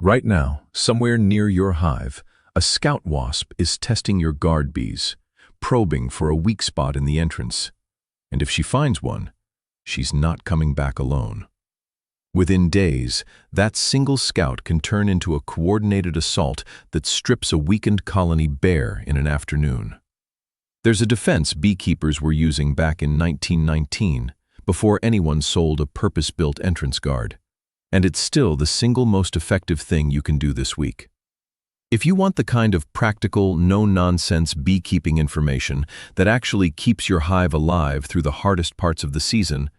Right now, somewhere near your hive, a scout wasp is testing your guard bees, probing for a weak spot in the entrance. And if she finds one, she's not coming back alone. Within days, that single scout can turn into a coordinated assault that strips a weakened colony bare in an afternoon. There's a defense beekeepers were using back in 1919, before anyone sold a purpose-built entrance guard. And it's still the single most effective thing you can do this week. If you want the kind of practical, no-nonsense beekeeping information that actually keeps your hive alive through the hardest parts of the season,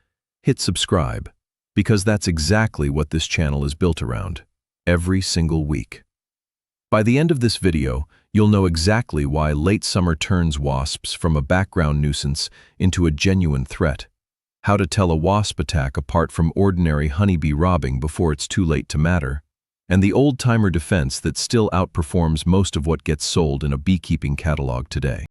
hit subscribe, because that's exactly what this channel is built around, every single week. By the end of this video, you'll know exactly why late summer turns wasps from a background nuisance into a genuine threat, how to tell a wasp attack apart from ordinary honeybee robbing before it's too late to matter, and the old-timer defense that still outperforms most of what gets sold in a beekeeping catalog today.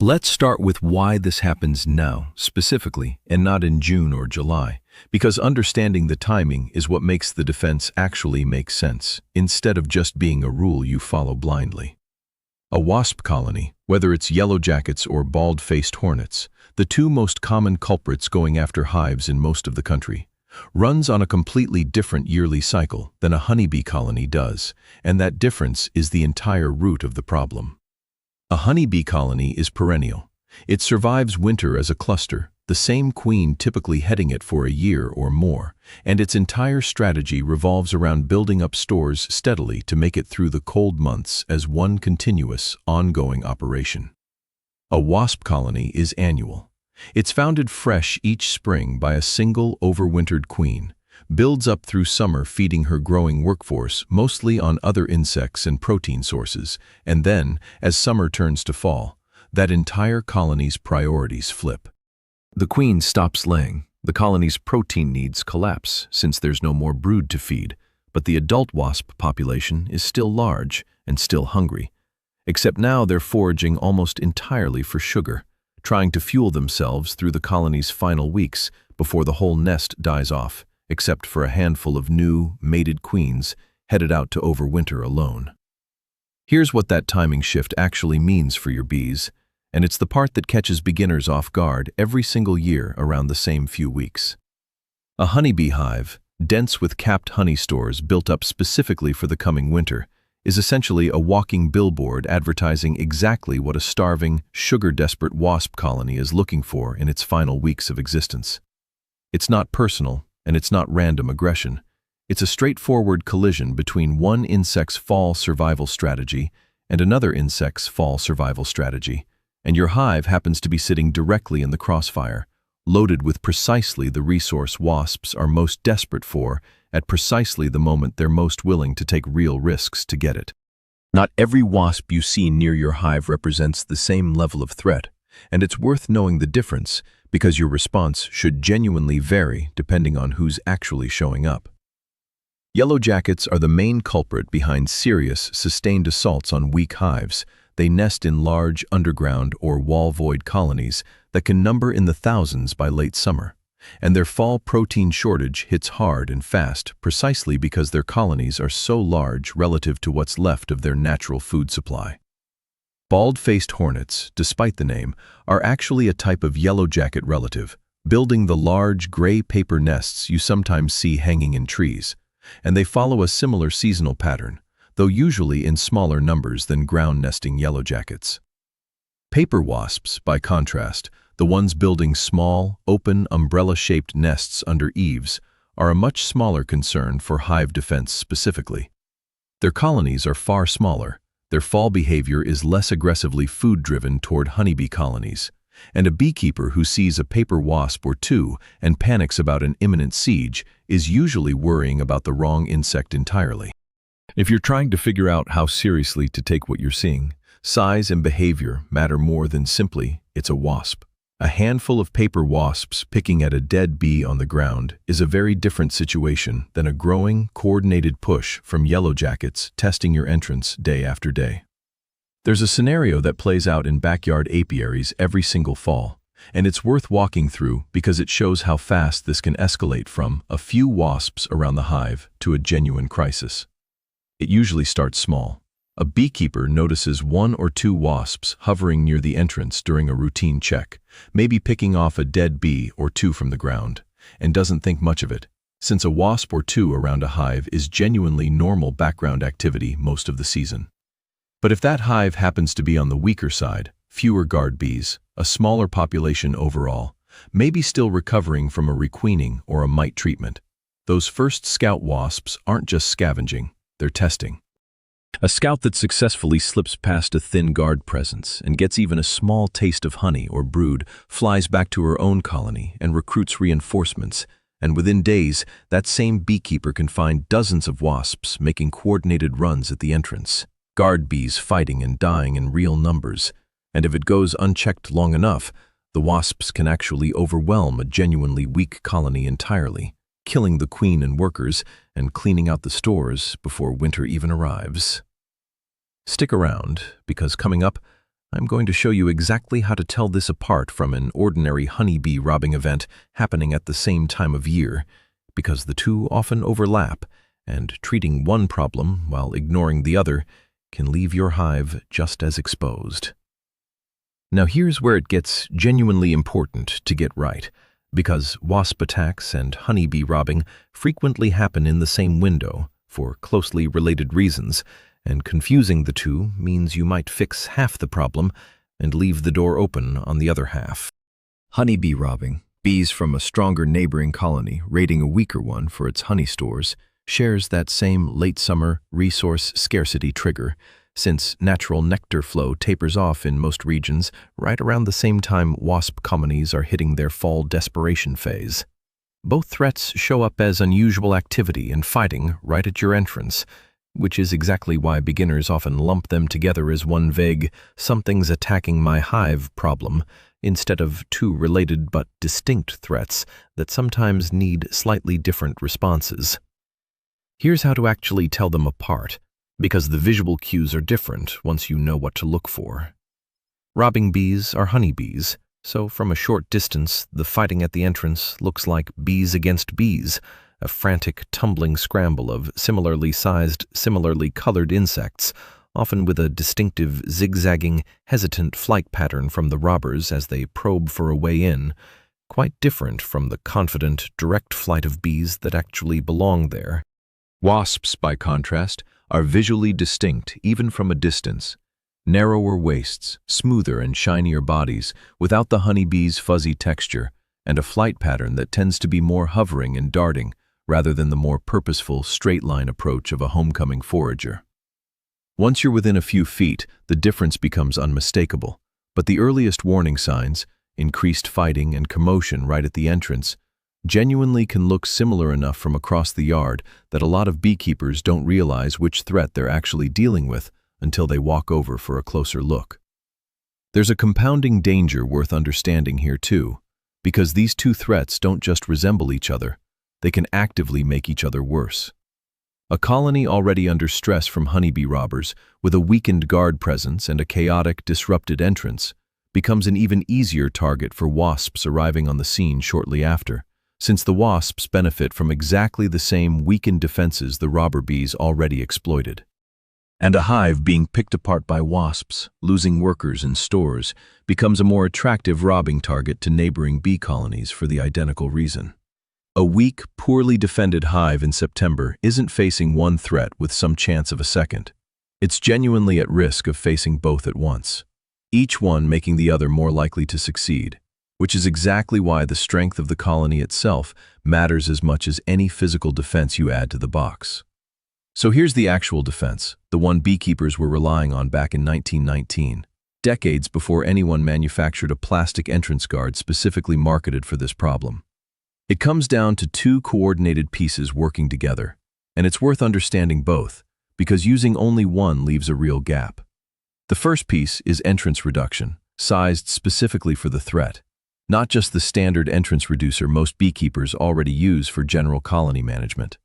Let's start with why this happens now, specifically, and not in June or July, because understanding the timing is what makes the defense actually make sense, instead of just being a rule you follow blindly. A wasp colony, whether it's yellowjackets or bald-faced hornets, the two most common culprits going after hives in most of the country, runs on a completely different yearly cycle than a honeybee colony does, and that difference is the entire root of the problem. A honeybee colony is perennial. It survives winter as a cluster, the same queen typically heading it for a year or more, and its entire strategy revolves around building up stores steadily to make it through the cold months as one continuous, ongoing operation. A wasp colony is annual. It's founded fresh each spring by a single overwintered queen, builds up through summer feeding her growing workforce mostly on other insects and protein sources, and then, as summer turns to fall, that entire colony's priorities flip. The queen stops laying, the colony's protein needs collapse since there's no more brood to feed, but the adult wasp population is still large and still hungry. Except now they're foraging almost entirely for sugar, trying to fuel themselves through the colony's final weeks before the whole nest dies off, except for a handful of new, mated queens headed out to overwinter alone. Here's what that timing shift actually means for your bees, and it's the part that catches beginners off guard every single year around the same few weeks. A honeybee hive, dense with capped honey stores built up specifically for the coming winter, is essentially a walking billboard advertising exactly what a starving, sugar-desperate wasp colony is looking for in its final weeks of existence. It's not personal, and it's not random aggression. It's a straightforward collision between one insect's fall survival strategy and another insect's fall survival strategy, and your hive happens to be sitting directly in the crossfire, loaded with precisely the resource wasps are most desperate for at precisely the moment they're most willing to take real risks to get it. Not every wasp you see near your hive represents the same level of threat, and it's worth knowing the difference because your response should genuinely vary depending on who's actually showing up. Yellowjackets are the main culprit behind serious, sustained assaults on weak hives. They nest in large, underground or wall-void colonies that can number in the thousands by late summer, and their fall protein shortage hits hard and fast precisely because their colonies are so large relative to what's left of their natural food supply. Bald-faced hornets, despite the name, are actually a type of yellowjacket relative, building the large gray paper nests you sometimes see hanging in trees, and they follow a similar seasonal pattern, though usually in smaller numbers than ground-nesting yellowjackets. Paper wasps, by contrast, the ones building small, open, umbrella-shaped nests under eaves, are a much smaller concern for hive defense specifically. Their colonies are far smaller, their fall behavior is less aggressively food-driven toward honeybee colonies, and a beekeeper who sees a paper wasp or two and panics about an imminent siege is usually worrying about the wrong insect entirely. If you're trying to figure out how seriously to take what you're seeing, size and behavior matter more than simply, it's a wasp. A handful of paper wasps picking at a dead bee on the ground is a very different situation than a growing, coordinated push from yellowjackets testing your entrance day after day. There's a scenario that plays out in backyard apiaries every single fall, and it's worth walking through because it shows how fast this can escalate from a few wasps around the hive to a genuine crisis. It usually starts small. A beekeeper notices one or two wasps hovering near the entrance during a routine check, maybe picking off a dead bee or two from the ground, and doesn't think much of it, since a wasp or two around a hive is genuinely normal background activity most of the season. But if that hive happens to be on the weaker side, fewer guard bees, a smaller population overall, maybe still recovering from a requeening or a mite treatment, those first scout wasps aren't just scavenging, they're testing. A scout that successfully slips past a thin guard presence and gets even a small taste of honey or brood flies back to her own colony and recruits reinforcements, and within days, that same beekeeper can find dozens of wasps making coordinated runs at the entrance, guard bees fighting and dying in real numbers, and if it goes unchecked long enough, the wasps can actually overwhelm a genuinely weak colony entirely, killing the queen and workers and cleaning out the stores before winter even arrives. Stick around, because coming up, I'm going to show you exactly how to tell this apart from an ordinary honeybee robbing event happening at the same time of year, because the two often overlap, and treating one problem while ignoring the other can leave your hive just as exposed. Now here's where it gets genuinely important to get right, because wasp attacks and honeybee robbing frequently happen in the same window for closely related reasons, and confusing the two means you might fix half the problem and leave the door open on the other half. Honeybee robbing, bees from a stronger neighboring colony raiding a weaker one for its honey stores, shares that same late summer resource scarcity trigger, since natural nectar flow tapers off in most regions right around the same time wasp colonies are hitting their fall desperation phase. Both threats show up as unusual activity and fighting right at your entrance, which is exactly why beginners often lump them together as one vague, something's attacking my hive problem, instead of two related but distinct threats that sometimes need slightly different responses. Here's how to actually tell them apart, because the visual cues are different once you know what to look for. Robbing bees are honeybees, so from a short distance, the fighting at the entrance looks like bees against bees, a frantic, tumbling scramble of similarly sized, similarly colored insects, often with a distinctive, zigzagging, hesitant flight pattern from the robbers as they probe for a way in, quite different from the confident, direct flight of bees that actually belong there. Wasps, by contrast, are visually distinct even from a distance. Narrower waists, smoother and shinier bodies, without the honeybee's fuzzy texture, and a flight pattern that tends to be more hovering and darting, rather than the more purposeful, straight-line approach of a homecoming forager. Once you're within a few feet, the difference becomes unmistakable, but the earliest warning signs, increased fighting and commotion right at the entrance, genuinely can look similar enough from across the yard that a lot of beekeepers don't realize which threat they're actually dealing with until they walk over for a closer look. There's a compounding danger worth understanding here too, because these two threats don't just resemble each other, they can actively make each other worse. A colony already under stress from honeybee robbers, with a weakened guard presence and a chaotic, disrupted entrance, becomes an even easier target for wasps arriving on the scene shortly after, since the wasps benefit from exactly the same weakened defenses the robber bees already exploited. And a hive being picked apart by wasps, losing workers and stores, becomes a more attractive robbing target to neighboring bee colonies for the identical reason. A weak, poorly defended hive in September isn't facing one threat with some chance of a second. It's genuinely at risk of facing both at once, each one making the other more likely to succeed, which is exactly why the strength of the colony itself matters as much as any physical defense you add to the box. So here's the actual defense, the one beekeepers were relying on back in 1919, decades before anyone manufactured a plastic entrance guard specifically marketed for this problem. It comes down to two coordinated pieces working together, and it's worth understanding both, because using only one leaves a real gap. The first piece is entrance reduction, sized specifically for the threat, not just the standard entrance reducer most beekeepers already use for general colony management,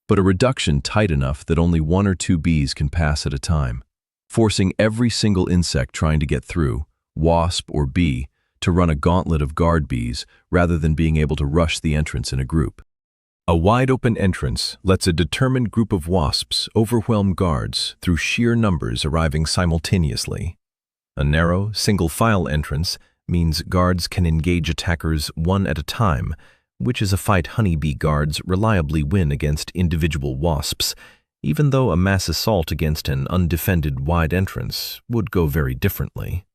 but a reduction tight enough that only one or two bees can pass at a time, forcing every single insect trying to get through, wasp or bee, to run a gauntlet of guard bees rather than being able to rush the entrance in a group. A wide-open entrance lets a determined group of wasps overwhelm guards through sheer numbers arriving simultaneously. A narrow, single-file entrance means guards can engage attackers one at a time, which is a fight honeybee guards reliably win against individual wasps, even though a mass assault against an undefended wide entrance would go very differently.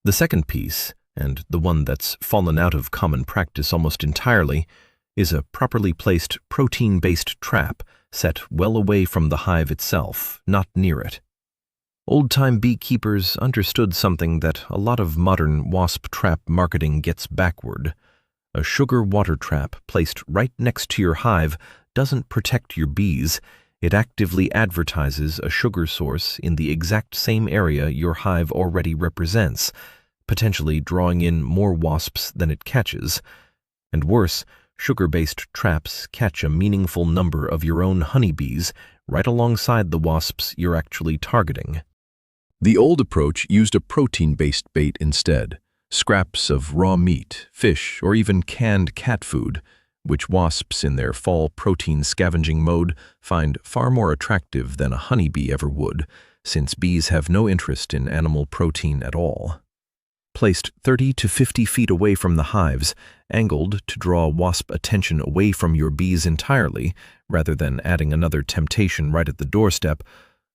The second piece, and the one that's fallen out of common practice almost entirely, is a properly placed protein-based trap set well away from the hive itself, not near it. Old-time beekeepers understood something that a lot of modern wasp trap marketing gets backward. A sugar water trap placed right next to your hive doesn't protect your bees. It actively advertises a sugar source in the exact same area your hive already represents, potentially drawing in more wasps than it catches. And worse, sugar-based traps catch a meaningful number of your own honeybees right alongside the wasps you're actually targeting. The old approach used a protein-based bait instead, scraps of raw meat, fish, or even canned cat food, which wasps in their fall protein scavenging mode find far more attractive than a honeybee ever would, since bees have no interest in animal protein at all. Placed 30 to 50 feet away from the hives, angled to draw wasp attention away from your bees entirely, rather than adding another temptation right at the doorstep,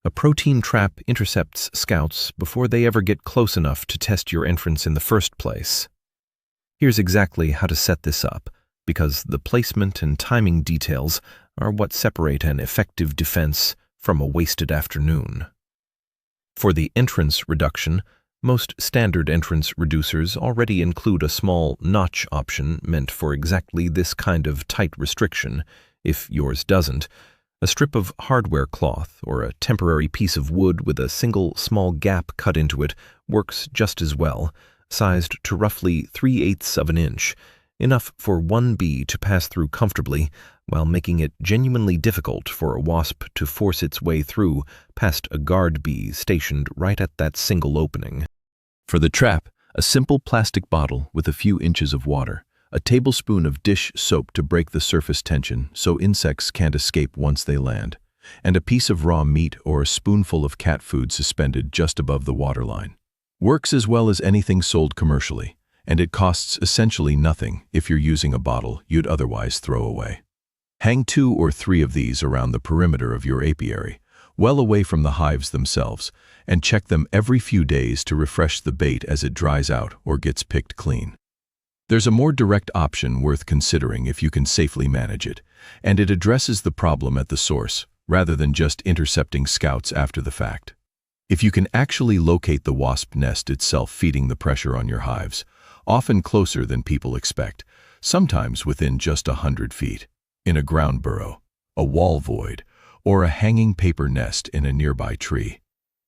a protein trap intercepts scouts before they ever get close enough to test your entrance in the first place. Here's exactly how to set this up, because the placement and timing details are what separate an effective defense from a wasted afternoon. For the entrance reduction, most standard entrance reducers already include a small notch option meant for exactly this kind of tight restriction. If yours doesn't, a strip of hardware cloth or a temporary piece of wood with a single small gap cut into it works just as well, sized to roughly 3/8 of an inch, enough for one bee to pass through comfortably while making it genuinely difficult for a wasp to force its way through past a guard bee stationed right at that single opening. For the trap, a simple plastic bottle with a few inches of water, a tablespoon of dish soap to break the surface tension so insects can't escape once they land, and a piece of raw meat or a spoonful of cat food suspended just above the waterline. Works as well as anything sold commercially, and it costs essentially nothing if you're using a bottle you'd otherwise throw away. Hang 2 or 3 of these around the perimeter of your apiary, well away from the hives themselves, and check them every few days to refresh the bait as it dries out or gets picked clean. There's a more direct option worth considering if you can safely manage it, and it addresses the problem at the source rather than just intercepting scouts after the fact. If you can actually locate the wasp nest itself feeding the pressure on your hives, often closer than people expect, sometimes within just 100 feet, in a ground burrow, a wall void, or a hanging paper nest in a nearby tree.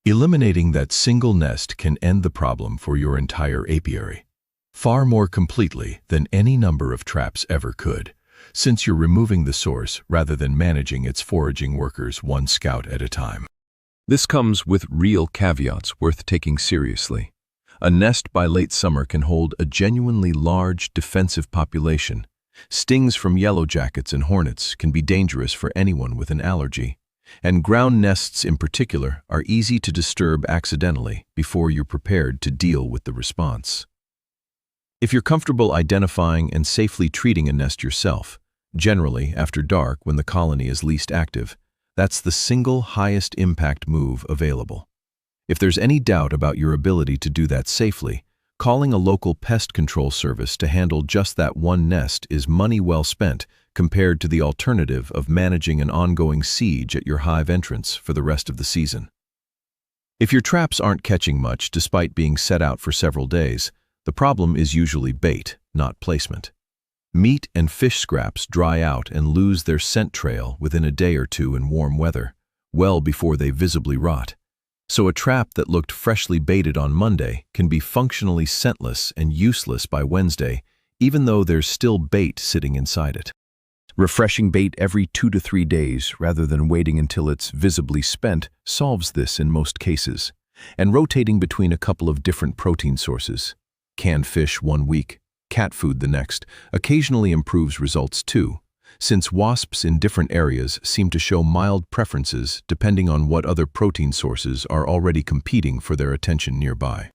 Eliminating that single nest can end the problem for your entire apiary, far more completely than any number of traps ever could, since you're removing the source rather than managing its foraging workers one scout at a time. This comes with real caveats worth taking seriously. A nest by late summer can hold a genuinely large defensive population. Stings from yellow jackets and hornets can be dangerous for anyone with an allergy, and ground nests in particular are easy to disturb accidentally before you're prepared to deal with the response. If you're comfortable identifying and safely treating a nest yourself, generally after dark when the colony is least active, that's the single highest impact move available. If there's any doubt about your ability to do that safely, calling a local pest control service to handle just that one nest is money well spent compared to the alternative of managing an ongoing siege at your hive entrance for the rest of the season. If your traps aren't catching much despite being set out for several days, the problem is usually bait, not placement. Meat and fish scraps dry out and lose their scent trail within a day or two in warm weather, well before they visibly rot. So a trap that looked freshly baited on Monday can be functionally scentless and useless by Wednesday, even though there's still bait sitting inside it. Refreshing bait every 2 to 3 days rather than waiting until it's visibly spent solves this in most cases, and rotating between a couple of different protein sources, canned fish one week, cat food the next, occasionally improves results too, since wasps in different areas seem to show mild preferences depending on what other protein sources are already competing for their attention nearby.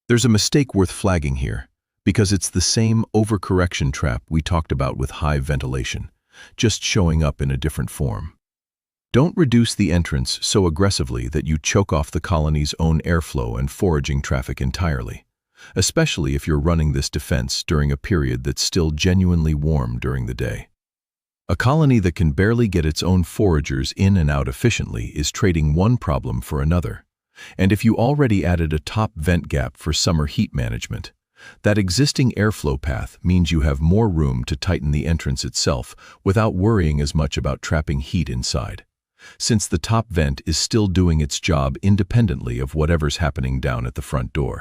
There's a mistake worth flagging here, because it's the same overcorrection trap we talked about with hive ventilation, just showing up in a different form. Don't reduce the entrance so aggressively that you choke off the colony's own airflow and foraging traffic entirely, especially if you're running this defense during a period that's still genuinely warm during the day. A colony that can barely get its own foragers in and out efficiently is trading one problem for another. And if you already added a top vent gap for summer heat management, that existing airflow path means you have more room to tighten the entrance itself without worrying as much about trapping heat inside, since the top vent is still doing its job independently of whatever's happening down at the front door.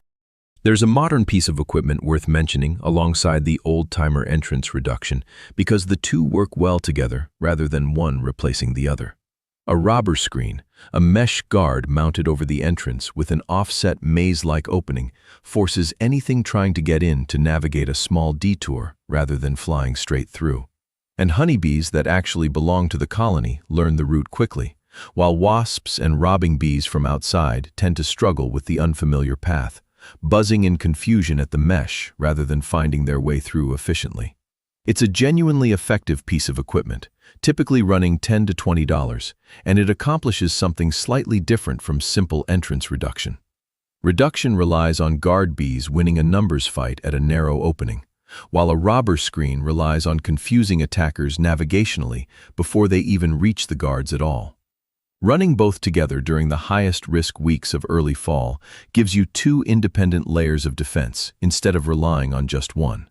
There's a modern piece of equipment worth mentioning alongside the old-timer entrance reduction because the two work well together rather than one replacing the other. A robber screen, a mesh guard mounted over the entrance with an offset maze-like opening, forces anything trying to get in to navigate a small detour rather than flying straight through. And honeybees that actually belong to the colony learn the route quickly, while wasps and robbing bees from outside tend to struggle with the unfamiliar path, buzzing in confusion at the mesh rather than finding their way through efficiently. It's a genuinely effective piece of equipment, typically running $10 to $20, and it accomplishes something slightly different from simple entrance reduction. Reduction relies on guard bees winning a numbers fight at a narrow opening, while a robber screen relies on confusing attackers navigationally before they even reach the guards at all. Running both together during the highest risk weeks of early fall gives you two independent layers of defense instead of relying on just one.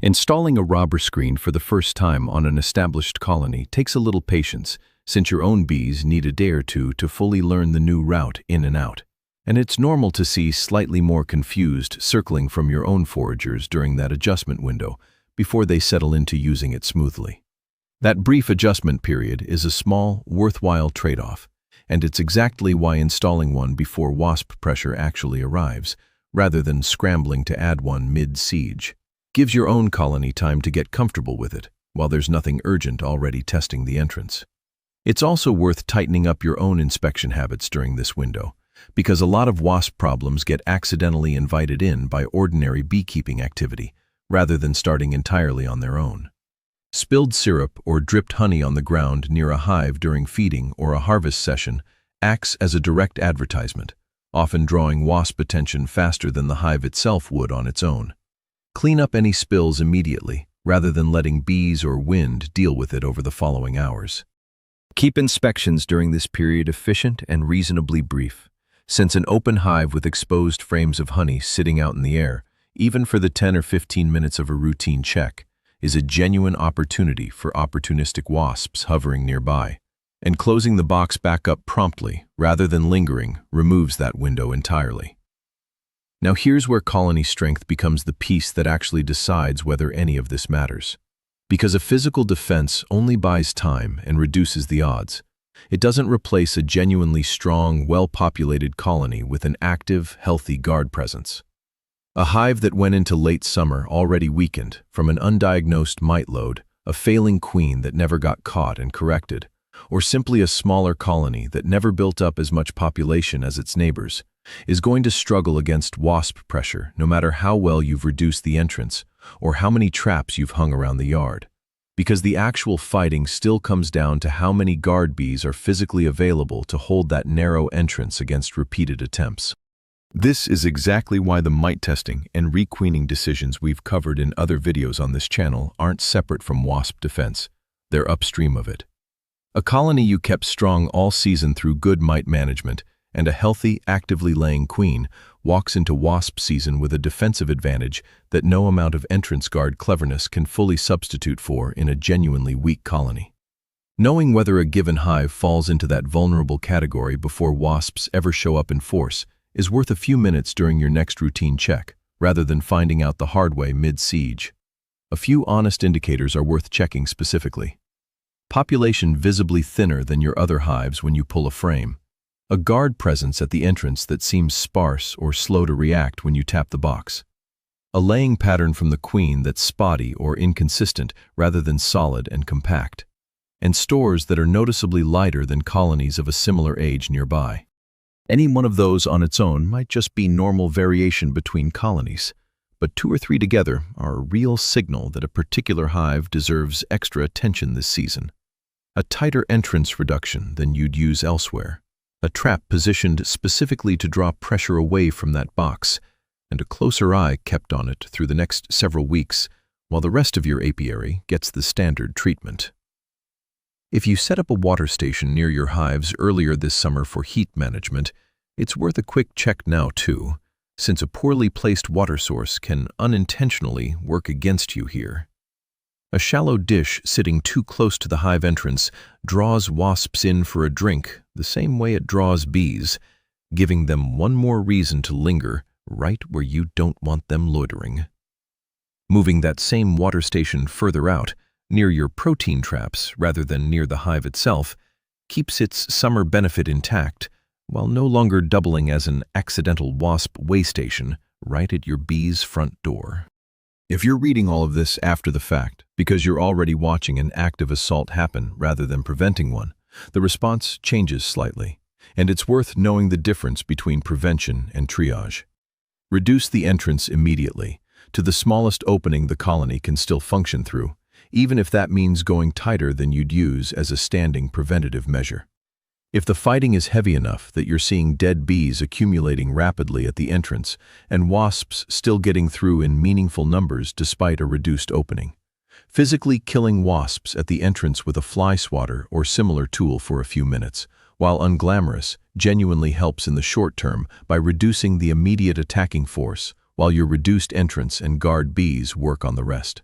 Installing a robber screen for the first time on an established colony takes a little patience, since your own bees need a day or two to fully learn the new route in and out. And it's normal to see slightly more confused circling from your own foragers during that adjustment window before they settle into using it smoothly. That brief adjustment period is a small, worthwhile trade-off, and it's exactly why installing one before wasp pressure actually arrives, rather than scrambling to add one mid-siege, gives your own colony time to get comfortable with it, while there's nothing urgent already testing the entrance. It's also worth tightening up your own inspection habits during this window, because a lot of wasp problems get accidentally invited in by ordinary beekeeping activity, rather than starting entirely on their own. Spilled syrup or dripped honey on the ground near a hive during feeding or a harvest session acts as a direct advertisement, often drawing wasp attention faster than the hive itself would on its own. Clean up any spills immediately, rather than letting bees or wind deal with it over the following hours. Keep inspections during this period efficient and reasonably brief, since an open hive with exposed frames of honey sitting out in the air, even for the 10 or 15 minutes of a routine check, is a genuine opportunity for opportunistic wasps hovering nearby, and closing the box back up promptly, rather than lingering, removes that window entirely. Now here's where colony strength becomes the piece that actually decides whether any of this matters. Because a physical defense only buys time and reduces the odds, it doesn't replace a genuinely strong, well-populated colony with an active, healthy guard presence. A hive that went into late summer already weakened from an undiagnosed mite load, a failing queen that never got caught and corrected, or simply a smaller colony that never built up as much population as its neighbors, is going to struggle against wasp pressure no matter how well you've reduced the entrance or how many traps you've hung around the yard, because the actual fighting still comes down to how many guard bees are physically available to hold that narrow entrance against repeated attempts. This is exactly why the mite testing and requeening decisions we've covered in other videos on this channel aren't separate from wasp defense. They're upstream of it. A colony you kept strong all season through good mite management and a healthy, actively laying queen walks into wasp season with a defensive advantage that no amount of entrance guard cleverness can fully substitute for in a genuinely weak colony. Knowing whether a given hive falls into that vulnerable category before wasps ever show up in force is worth a few minutes during your next routine check, rather than finding out the hard way mid-siege. A few honest indicators are worth checking specifically. Population visibly thinner than your other hives when you pull a frame. A guard presence at the entrance that seems sparse or slow to react when you tap the box. A laying pattern from the queen that's spotty or inconsistent rather than solid and compact, and stores that are noticeably lighter than colonies of a similar age nearby. Any one of those on its own might just be normal variation between colonies, but 2 or 3 together are a real signal that a particular hive deserves extra attention this season. A tighter entrance reduction than you'd use elsewhere, a trap positioned specifically to draw pressure away from that box, and a closer eye kept on it through the next several weeks while the rest of your apiary gets the standard treatment. If you set up a water station near your hives earlier this summer for heat management, it's worth a quick check now too, since a poorly placed water source can unintentionally work against you here. A shallow dish sitting too close to the hive entrance draws wasps in for a drink the same way it draws bees, giving them one more reason to linger right where you don't want them loitering. Moving that same water station further out, near your protein traps rather than near the hive itself, keeps its summer benefit intact, while no longer doubling as an accidental wasp way station right at your bee's front door. If you're reading all of this after the fact, because you're already watching an active assault happen rather than preventing one, the response changes slightly, and it's worth knowing the difference between prevention and triage. Reduce the entrance immediately, to the smallest opening the colony can still function through, even if that means going tighter than you'd use as a standing preventative measure. If the fighting is heavy enough that you're seeing dead bees accumulating rapidly at the entrance and wasps still getting through in meaningful numbers despite a reduced opening, physically killing wasps at the entrance with a fly swatter or similar tool for a few minutes, while unglamorous, genuinely helps in the short term by reducing the immediate attacking force while your reduced entrance and guard bees work on the rest.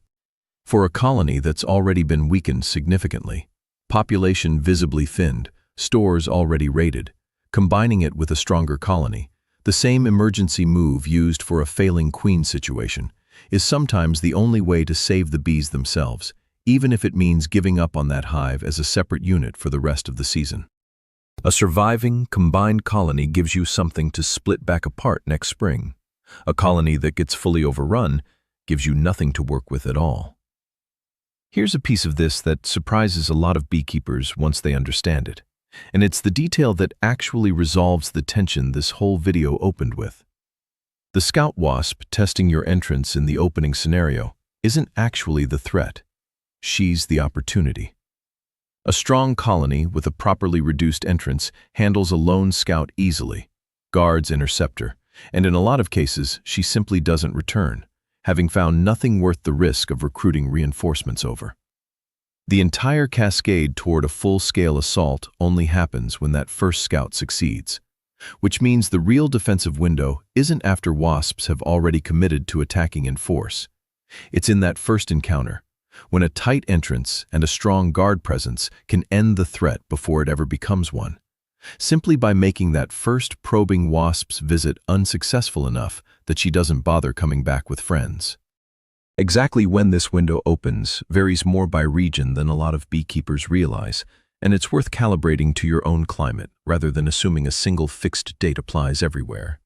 For a colony that's already been weakened significantly, population visibly thinned, stores already raided, combining it with a stronger colony, the same emergency move used for a failing queen situation, is sometimes the only way to save the bees themselves, even if it means giving up on that hive as a separate unit for the rest of the season. A surviving, combined colony gives you something to split back apart next spring. A colony that gets fully overrun gives you nothing to work with at all. Here's a piece of this that surprises a lot of beekeepers once they understand it, and it's the detail that actually resolves the tension this whole video opened with. The scout wasp testing your entrance in the opening scenario isn't actually the threat. She's the opportunity. A strong colony with a properly reduced entrance handles a lone scout easily, guards intercept her, and in a lot of cases she simply doesn't return, having found nothing worth the risk of recruiting reinforcements over. The entire cascade toward a full-scale assault only happens when that first scout succeeds, which means the real defensive window isn't after wasps have already committed to attacking in force. It's in that first encounter, when a tight entrance and a strong guard presence can end the threat before it ever becomes one, simply by making that first probing wasp's visit unsuccessful enough that she doesn't bother coming back with friends. Exactly when this window opens varies more by region than a lot of beekeepers realize, and it's worth calibrating to your own climate rather than assuming a single fixed date applies everywhere.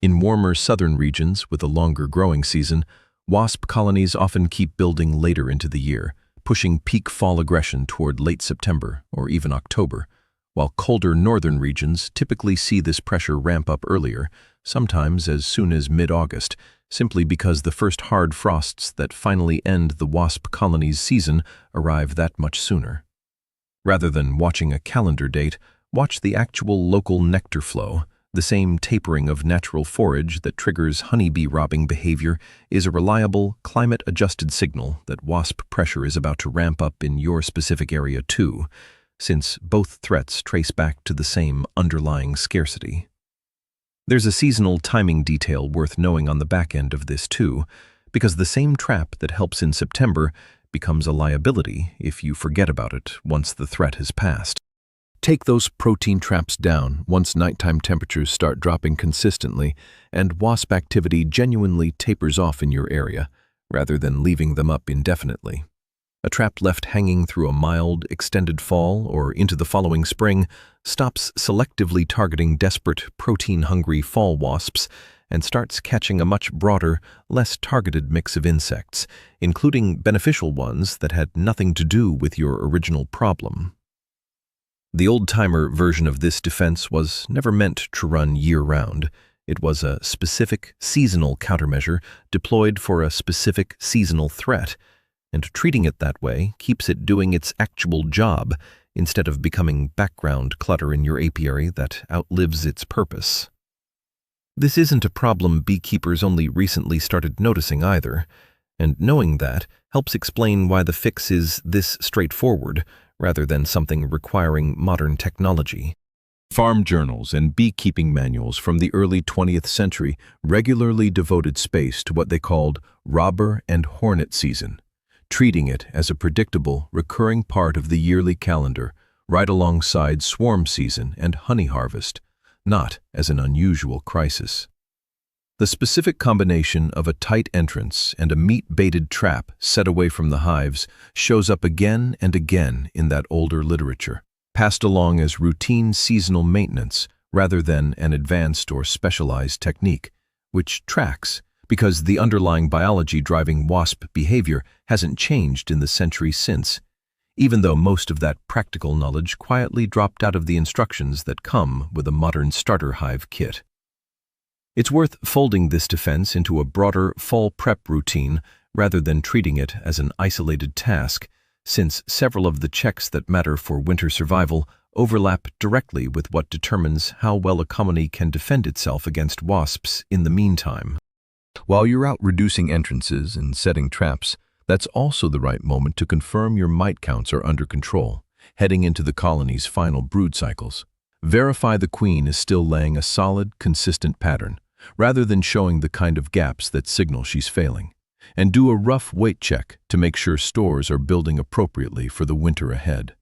In warmer southern regions with a longer growing season, wasp colonies often keep building later into the year, pushing peak fall aggression toward late September or even October, while colder northern regions typically see this pressure ramp up earlier, sometimes as soon as mid-August, simply because the first hard frosts that finally end the wasp colony's season arrive that much sooner. Rather than watching a calendar date, watch the actual local nectar flow. The same tapering of natural forage that triggers honeybee robbing behavior is a reliable, climate-adjusted signal that wasp pressure is about to ramp up in your specific area too, since both threats trace back to the same underlying scarcity. There's a seasonal timing detail worth knowing on the back end of this too, because the same trap that helps in September becomes a liability if you forget about it once the threat has passed. Take those protein traps down once nighttime temperatures start dropping consistently and wasp activity genuinely tapers off in your area, rather than leaving them up indefinitely. A trap left hanging through a mild, extended fall or into the following spring stops selectively targeting desperate, protein-hungry fall wasps and starts catching a much broader, less targeted mix of insects, including beneficial ones that had nothing to do with your original problem. The old-timer version of this defense was never meant to run year-round. It was a specific, seasonal countermeasure deployed for a specific seasonal threat, and treating it that way keeps it doing its actual job instead of becoming background clutter in your apiary that outlives its purpose. This isn't a problem beekeepers only recently started noticing either, and knowing that helps explain why the fix is this straightforward rather than something requiring modern technology. Farm journals and beekeeping manuals from the early 20th century regularly devoted space to what they called robber and hornet season, treating it as a predictable, recurring part of the yearly calendar, right alongside swarm season and honey harvest, not as an unusual crisis. The specific combination of a tight entrance and a meat-baited trap set away from the hives shows up again and again in that older literature, passed along as routine seasonal maintenance rather than an advanced or specialized technique, which tracks because the underlying biology driving wasp behavior hasn't changed in the centuries since, even though most of that practical knowledge quietly dropped out of the instructions that come with a modern starter hive kit. It's worth folding this defense into a broader fall prep routine rather than treating it as an isolated task, since several of the checks that matter for winter survival overlap directly with what determines how well a colony can defend itself against wasps in the meantime. While you're out reducing entrances and setting traps, that's also the right moment to confirm your mite counts are under control, heading into the colony's final brood cycles. Verify the queen is still laying a solid, consistent pattern, rather than showing the kind of gaps that signal she's failing. And do a rough weight check to make sure stores are building appropriately for the winter ahead.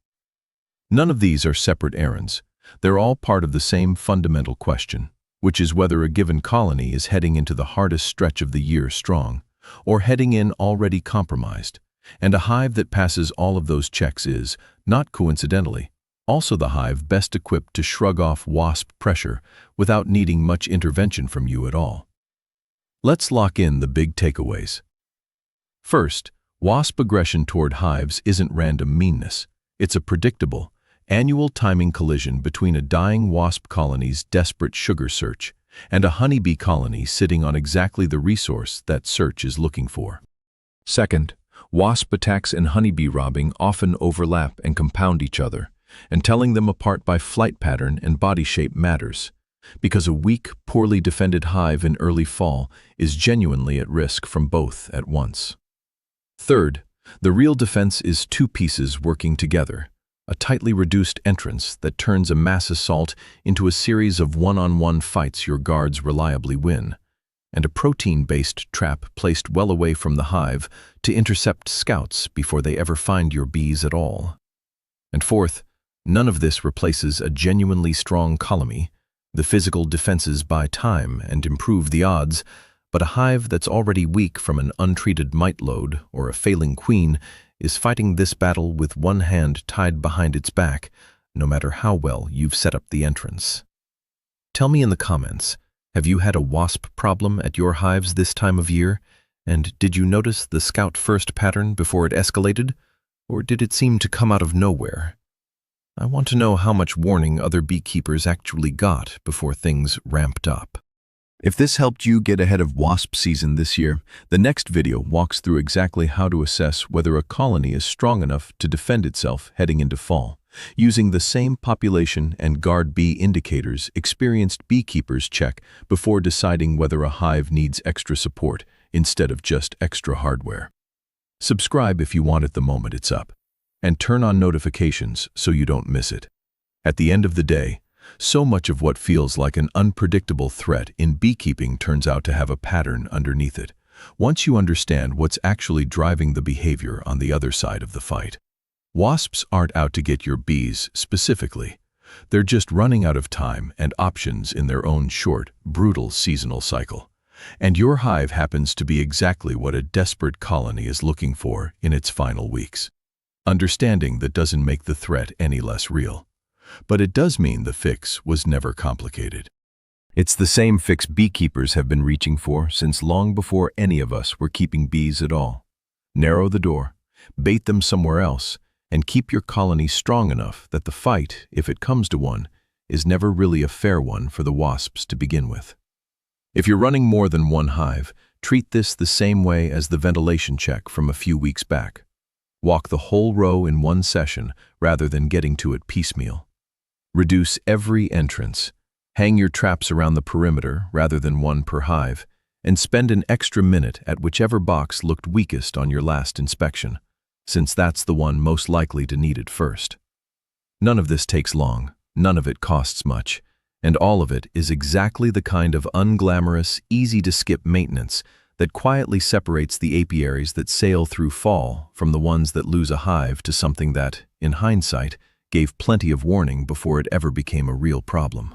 None of these are separate errands. They're all part of the same fundamental question, which is whether a given colony is heading into the hardest stretch of the year strong, or heading in already compromised. And a hive that passes all of those checks is, not coincidentally, also the hive best equipped to shrug off wasp pressure without needing much intervention from you at all. Let's lock in the big takeaways. First, wasp aggression toward hives isn't random meanness. It's a predictable, annual timing collision between a dying wasp colony's desperate sugar search and a honeybee colony sitting on exactly the resource that search is looking for. Second, wasp attacks and honeybee robbing often overlap and compound each other, and telling them apart by flight pattern and body shape matters, because a weak, poorly defended hive in early fall is genuinely at risk from both at once. Third, the real defense is two pieces working together: a tightly reduced entrance that turns a mass assault into a series of one-on-one fights your guards reliably win, and a protein-based trap placed well away from the hive to intercept scouts before they ever find your bees at all. And fourth, none of this replaces a genuinely strong colony. The physical defenses buy time and improve the odds, but a hive that's already weak from an untreated mite load or a failing queen is fighting this battle with one hand tied behind its back, no matter how well you've set up the entrance. Tell me in the comments, have you had a wasp problem at your hives this time of year? And did you notice the scout first pattern before it escalated? Or did it seem to come out of nowhere? I want to know how much warning other beekeepers actually got before things ramped up. If this helped you get ahead of wasp season this year, the next video walks through exactly how to assess whether a colony is strong enough to defend itself heading into fall, using the same population and guard bee indicators experienced beekeepers check before deciding whether a hive needs extra support instead of just extra hardware. Subscribe if you want it the moment it's up, and turn on notifications so you don't miss it. At the end of the day, so much of what feels like an unpredictable threat in beekeeping turns out to have a pattern underneath it, once you understand what's actually driving the behavior on the other side of the fight. Wasps aren't out to get your bees specifically. They're just running out of time and options in their own short, brutal seasonal cycle. And your hive happens to be exactly what a desperate colony is looking for in its final weeks. Understanding that doesn't make the threat any less real. But it does mean the fix was never complicated. It's the same fix beekeepers have been reaching for since long before any of us were keeping bees at all. Narrow the door, bait them somewhere else, and keep your colony strong enough that the fight, if it comes to one, is never really a fair one for the wasps to begin with. If you're running more than one hive, treat this the same way as the ventilation check from a few weeks back. Walk the whole row in one session rather than getting to it piecemeal. Reduce every entrance. Hang your traps around the perimeter rather than one per hive, and spend an extra minute at whichever box looked weakest on your last inspection, since that's the one most likely to need it first. None of this takes long, none of it costs much, and all of it is exactly the kind of unglamorous, easy-to-skip maintenance that quietly separates the apiaries that sail through fall from the ones that lose a hive to something that, in hindsight, gave plenty of warning before it ever became a real problem.